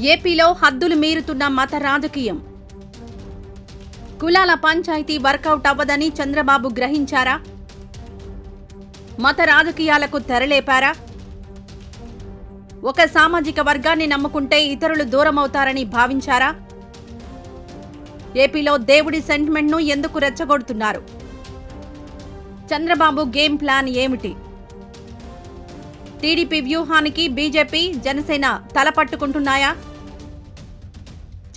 ఏపీలో హద్దులు మీరుతున్న మత రాజకీయం. కులాల పంచాయతీ వర్కౌట్ అవ్వదని చంద్రబాబు గ్రహించారా? మత రాజకీయాలకు తెరలేపారా? ఒక సామాజిక వర్గాన్ని నమ్ముకుంటే ఇతరులు దూరమవుతారని భావించారా? ఏపీలో దేవుడి సెంటిమెంట్ను ఎందుకు రెచ్చగొడుతున్నారు? చంద్రబాబు గేమ్ ప్లాన్ ఏమిటి? టీడీపీ వ్యూహానికి బీజేపీ, జనసేన తలపట్టుకుంటున్నాయా?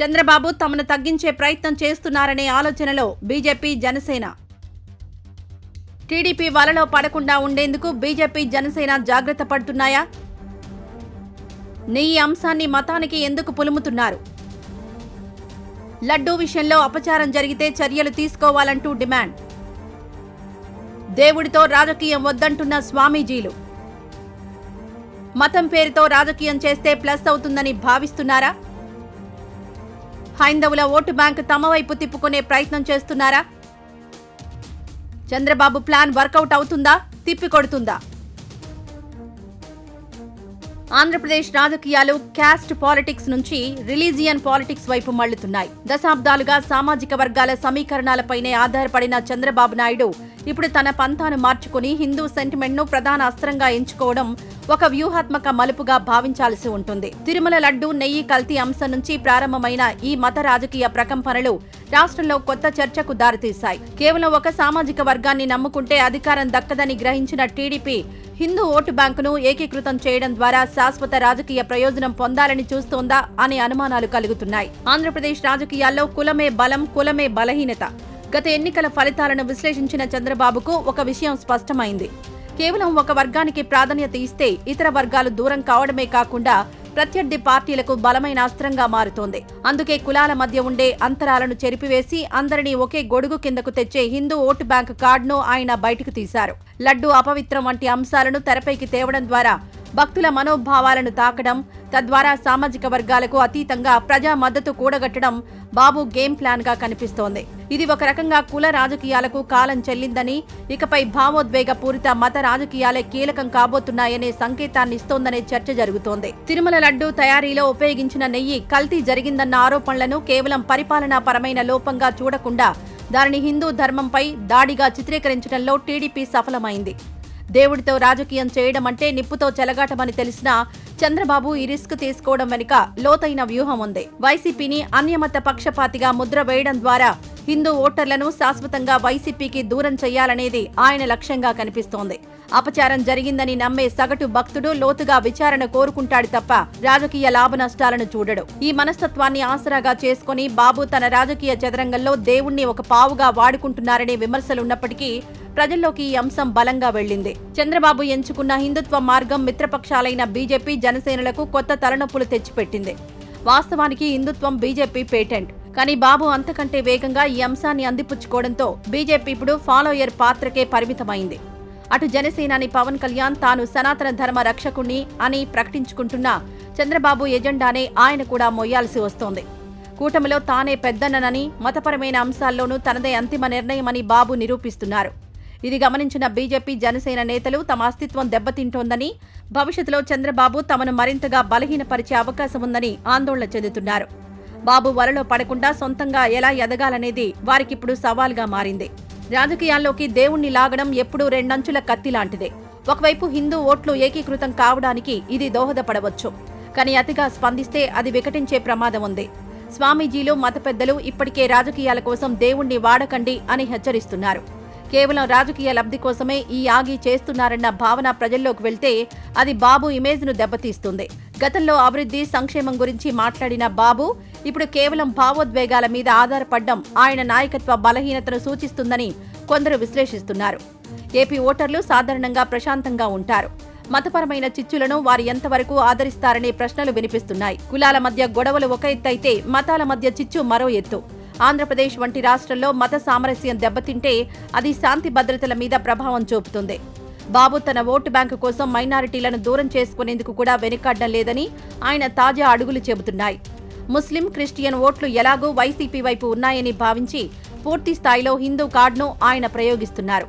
చంద్రబాబు తమను తగ్గించే ప్రయత్నం చేస్తున్నారనే ఆలోచనలో బీజేపీ, జనసేన. టీడీపీ వలలో పడకుండా ఉండేందుకు బీజేపీ, జనసేన జాగ్రత్త పడుతున్నాయా? ఈ అంశాన్ని మతానికి ఎందుకు పులుముతున్నారు? లడ్డూ విషయంలో అపచారం జరిగితే చర్యలు తీసుకోవాలంటూ డిమాండ్. దేవుడితో రాజకీయం వద్దంటున్న స్వామీజీలు. మతం పేరుతో రాజకీయం చేస్తే ప్లస్ అవుతుందని భావిస్తున్నారా? హైందవుల ఓటు బ్యాంకు తమ వైపు తిప్పుకునే ప్రయత్నం చేస్తున్నారా? చంద్రబాబు ప్లాన్ వర్కౌట్ అవుతుందా, తిప్పికొడుతుందా? ఆంధ్రప్రదేశ్ రాజకీయాలు క్యాస్ట్ పాలిటిక్స్ నుంచి రిలీజియన్ పాలిటిక్స్ వైపు మళ్లుతున్నాయి. దశాబ్దాలుగా సామాజిక వర్గాల సమీకరణాలపైనే ఆధారపడిన చంద్రబాబు నాయుడు ఇప్పుడు తన పంతాను మార్చుకుని హిందూ సెంటిమెంట్ ను ప్రధాన అస్త్రంగా ఎంచుకోవడం ఒక వ్యూహాత్మక మలుపుగా భావించాల్సి ఉంటుంది. తిరుమల లడ్డు, నెయ్యి కల్తీ అంశం నుంచి ప్రారంభమైన ఈ మత రాజకీయ ప్రకంపనలు రాష్ట్రంలో కొత్త చర్చకు దారితీశాయి. కేవలం ఒక సామాజిక వర్గాన్ని నమ్ముకుంటే అధికారం దక్కదని గ్రహించిన టీడీపీ హిందూ ఓటు బ్యాంకును ఏకీకృతం చేయడం ద్వారా శాశ్వత రాజకీయ ప్రయోజనం పొందాలని చూస్తోందా అనే అనుమానాలు కలుగుతున్నాయి. ఆంధ్రప్రదేశ్ రాజకీయాల్లో కులమే బలం, కులమే బలహీనత. గత ఎన్నికల ఫలితాలను విశ్లేషించిన చంద్రబాబుకు ఒక విషయం స్పష్టమైంది. కేవలం ఒక వర్గానికి ప్రాధాన్యత ఇస్తే ఇతర వర్గాలు దూరం కావడమే కాకుండా ప్రత్యర్థి పార్టీలకు బలమైన అస్త్రంగా మారుతోంది. అందుకే కులాల మధ్య ఉండే అంతరాలను చెరిపివేసి అందరినీ ఒకే గొడుగు కిందకు తెచ్చే హిందూ ఓటు బ్యాంకు కార్డును ఆయన బయటకు తీశారు. లడ్డు అపవిత్రం వంటి అంశాలను తెరపైకి తేవడం ద్వారా భక్తుల మనోభావాలను తాకడం, తద్వారా సామాజిక వర్గాలకు అతీతంగా ప్రజా మద్దతు కూడగట్టడం బాబు గేమ్ ప్లాన్ గా కనిపిస్తోంది. ఇది ఒక రకంగా కుల రాజకీయాలకు కాలం చెల్లిందని, ఇకపై భావోద్వేగ పూరిత మత రాజకీయాలే కీలకం కాబోతున్నాయనే సంకేతాన్ని ఇస్తోందనే చర్చ జరుగుతోంది. తిరుమల లడ్డు తయారీలో ఉపయోగించిన నెయ్యి కల్తీ జరిగిందన్న ఆరోపణలను కేవలం పరిపాలనా పరమైన లోపంగా చూడకుండా దానిని హిందూ ధర్మంపై దాడిగా చిత్రీకరించడంలో టీడీపీ సఫలమైంది. దేవుడితో రాజకీయం చేయడం అంటే నిప్పుతో చెలగాటమని తెలిసినా చంద్రబాబు ఈ రిస్క్ తీసుకోవడం వెనుక లోతైన వ్యూహం ఉంది. వైసీపీని అన్యమత పక్షపాతిగా ముద్ర వేయడం ద్వారా హిందూ ఓటర్లను శాశ్వతంగా వైసీపీకి దూరం చేయాలనేది ఆయన లక్ష్యంగా కనిపిస్తోంది. అపచారం జరిగిందని నమ్మే సగటు భక్తుడు లోతుగా విచారణ కోరుకుంటాడు తప్ప రాజకీయ లాభ నష్టాలను చూడడు. ఈ మనస్తత్వాన్ని ఆసరాగా చేసుకుని బాబు తన రాజకీయ చదరంగంలో దేవుణ్ణి ఒక పావుగా వాడుకుంటున్నారనే విమర్శలున్నప్పటికీ ప్రజల్లోకి ఈ అంశం బలంగా వెళ్లింది. చంద్రబాబు ఎంచుకున్న హిందుత్వ మార్గం మిత్రపక్షాలైన బీజేపీ, జనసేనలకు కొత్త తలనొప్పులు తెచ్చిపెట్టింది. వాస్తవానికి హిందుత్వం బీజేపీ పేటెంట్. కానీ బాబు అంతకంటే వేగంగా ఈ అంశాన్ని అందిపుచ్చుకోవడంతో బీజేపీ ఇప్పుడు ఫాలోయర్ పాత్రకే పరిమితమైంది. అటు జనసేనాని పవన్ కళ్యాణ్ తాను సనాతన ధర్మ రక్షకుణ్ణి అని ప్రకటించుకుంటున్నా చంద్రబాబు ఎజెండానే ఆయన కూడా మొయ్యాల్సి వస్తోంది. కూటమిలో తానే పెద్దన్ననని, మతపరమైన అంశాల్లోనూ తనదే అంతిమ నిర్ణయమని బాబు నిరూపిస్తున్నారు. ఇది గమనించిన బీజేపీ, జనసేన నేతలు తమ అస్తిత్వం దెబ్బతింటోందని, భవిష్యత్తులో చంద్రబాబు తమను మరింతగా బలహీనపరిచే అవకాశం ఉందని ఆందోళన చెందుతున్నారు. బాబు వలలో పడకుండా సొంతంగా ఎలా ఎదగాలనేది వారికిప్పుడు సవాల్గా మారింది. రాజకీయాల్లోకి దేవుణ్ణి లాగడం ఎప్పుడూ రెండంచుల కత్తి లాంటిదే. ఒకవైపు హిందూ ఓట్లు ఏకీకృతం కావడానికి ఇది దోహదపడవచ్చు. కానీ అతిగా స్పందిస్తే అది వికటించే ప్రమాదం ఉంది. స్వామీజీలు, మత పెద్దలు ఇప్పటికే రాజకీయాల కోసం దేవుణ్ణి వాడకండి అని హెచ్చరిస్తున్నారు. కేవలం రాజకీయ లబ్ధి కోసమే ఈ ఆగి చేస్తున్నారన్న భావన ప్రజల్లోకి వెళ్తే అది బాబు ఇమేజ్ను దెబ్బతీస్తుంది. గతంలో అభివృద్ధి, సంక్షేమం గురించి మాట్లాడిన బాబు ఇప్పుడు కేవలం భావోద్వేగాల మీద ఆధారపడడం ఆయన నాయకత్వ బలహీనతను సూచిస్తుందని కొందరు విశ్లేషిస్తున్నారు. ఏపీ ఓటర్లు సాధారణంగా ప్రశాంతంగా ఉంటారు. మతపరమైన చిచ్చులను వారు ఎంతవరకు ఆదరిస్తారనే ప్రశ్నలు వినిపిస్తున్నాయి. కులాల మధ్య గొడవలు ఒక ఎత్తైతే మతాల మధ్య చిచ్చు మరో ఎత్తు. ఆంధ్రప్రదేశ్ వంటి రాష్ట్రంలో మత సామరస్యం దెబ్బతింటే అది శాంతి భద్రతల మీద ప్రభావం చూపుతుంది. బాబు తన ఓటు బ్యాంకు కోసం మైనారిటీలను దూరం చేసుకునేందుకు కూడా వెనుకాడడం లేదని ఆయన తాజా అడుగులు చెబుతున్నాయి. ముస్లిం, క్రిస్టియన్ ఓట్లు ఎలాగూ వైసీపీ వైపు ఉన్నాయని భావించి పూర్తి స్థాయిలో హిందూ కార్డును ఆయన ప్రయోగిస్తున్నారు.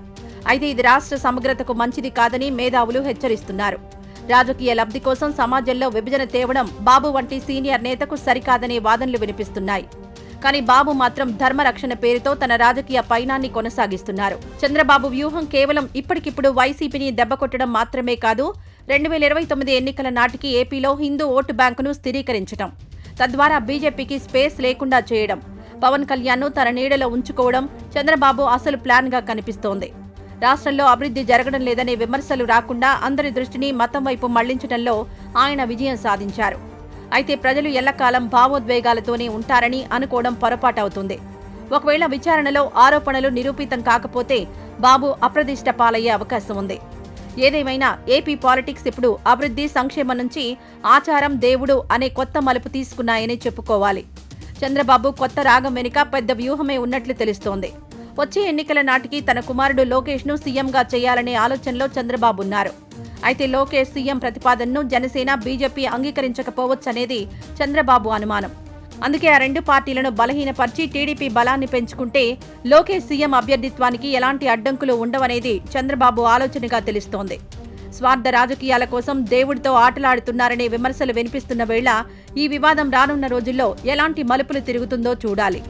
అయితే ఇది రాష్ట్ర సమగ్రతకు మంచిది కాదని మేధావులు హెచ్చరిస్తున్నారు. రాజకీయ లబ్ధి కోసం సమాజంలో విభజన తేవడం బాబు వంటి సీనియర్ నేతకు సరికాదనే వాదనలు వినిపిస్తున్నాయి. కానీ బాబు మాత్రం ధర్మరక్షణ పేరుతో తన రాజకీయ పయనాన్ని కొనసాగిస్తున్నారు. చంద్రబాబు వ్యూహం కేవలం ఇప్పటికిప్పుడు వైసీపీని దెబ్బకొట్టడం మాత్రమే కాదు, 2029 ఎన్నికల నాటికి ఏపీలో హిందూ ఓటు బ్యాంకును స్థిరీకరించడం, తద్వారా బీజేపీకి స్పేస్ లేకుండా చేయడం, పవన్ కళ్యాణ్ను తన నీడలో ఉంచుకోవడం చంద్రబాబు అసలు ప్లాన్గా కనిపిస్తోంది. రాష్ట్రంలో అభివృద్ధి జరగడం లేదనే విమర్శలు రాకుండా అందరి దృష్టిని మతం వైపు మళ్లించడంలో ఆయన విజయం సాధించారు. అయితే ప్రజలు ఎల్లకాలం భావోద్వేగాలతోనే ఉంటారని అనుకోవడం పొరపాటవుతుంది. ఒకవేళ విచారణలో ఆరోపణలు నిరూపితం కాకపోతే బాబు అప్రదిష్ట పాలయ్యే అవకాశం ఉంది. ఏదేమైనా ఏపీ పాలిటిక్స్ ఇప్పుడు అభివృద్ధి, సంక్షేమం నుంచి ఆచారం, దేవుడు అనే కొత్త మలుపు తీసుకున్నాయని చెప్పుకోవాలి. చంద్రబాబు కొత్త రాగం వెనుక పెద్ద వ్యూహమే ఉన్నట్లు తెలుస్తోంది. వచ్చే ఎన్నికల నాటికి తన కుమారుడు లోకేష్ను సీఎంగా చేయాలనే ఆలోచనలో చంద్రబాబు ఉన్నారు. అయితే లోకేష్ సీఎం ప్రతిపాదనను జనసేన, బీజేపీ అంగీకరించకపోవచ్చనేది చంద్రబాబు అనుమానం. అందుకే ఆ రెండు పార్టీలను బలహీనపరిచి టీడీపీ బలాన్ని పెంచుకుంటే లోకేష్ సీఎం అభ్యర్థిత్వానికి ఎలాంటి అడ్డంకులు ఉండవనేది చంద్రబాబు ఆలోచనగా తెలుస్తోంది. స్వార్థ రాజకీయాల కోసం దేవుడితో ఆటలాడుతున్నారనే విమర్శలు వినిపిస్తున్న వేళ ఈ వివాదం రానున్న రోజుల్లో ఎలాంటి మలుపులు తిరుగుతుందో చూడాలి.